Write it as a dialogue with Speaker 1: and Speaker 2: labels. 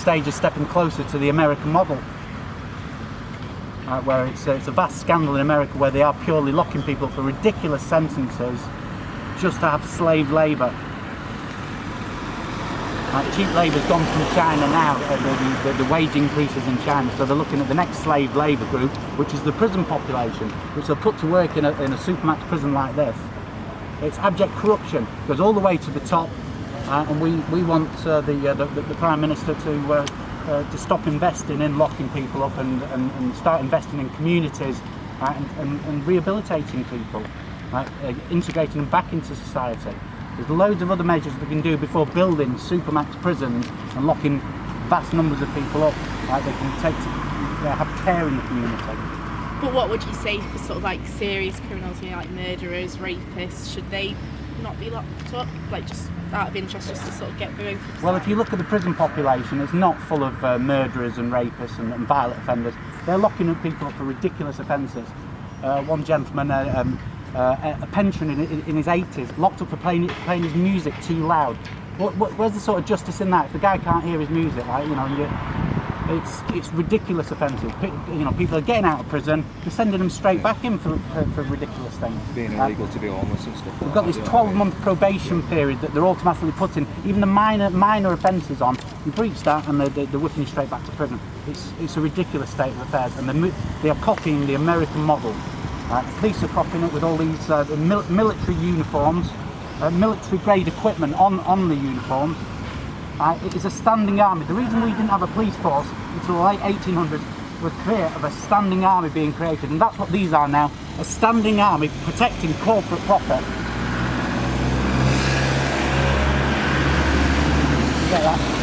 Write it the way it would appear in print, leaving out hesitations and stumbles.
Speaker 1: stage is stepping closer to the American model, where it's a vast scandal in America where they are purely locking people for ridiculous sentences just to have slave labour. Cheap labour's gone from China now, the wage increases in China, so they're looking at the next slave labour group, which is the prison population, which they'll put to work in a supermax prison like this. It's abject corruption, goes all the way to the top, and we want the Prime Minister to stop investing in locking people up and start investing in communities and rehabilitating people, integrating them back into society. There's loads of other measures we can do before building supermax prisons and locking vast numbers of people up. They can have care in the community.
Speaker 2: But what would you say for sort of like serious criminals, like murderers, rapists? Should they not be locked up? Like, just out of interest, just to sort of get through?
Speaker 1: Well, if you look at the prison population, it's not full of murderers and rapists and violent offenders. They're locking up people up for ridiculous offences. One gentleman, a pensioner in his 80s, locked up for playing his music too loud. Where's the sort of justice in that? If the guy can't hear his music, it's ridiculous offences. People are getting out of prison, they're sending them straight back in for ridiculous things.
Speaker 3: Being illegal to be homeless and stuff.
Speaker 1: We've got this 12-month probation period that they're automatically putting even the minor offences on. You breach that and they're whipping you straight back to prison. It's a ridiculous state of affairs, and they are copying the American model. The police are copying it with all these military uniforms, military-grade equipment on the uniforms. It is a standing army. The reason we didn't have a police force until the late 1800s was fear of a standing army being created, and that's what these are now, a standing army protecting corporate profit. You get that?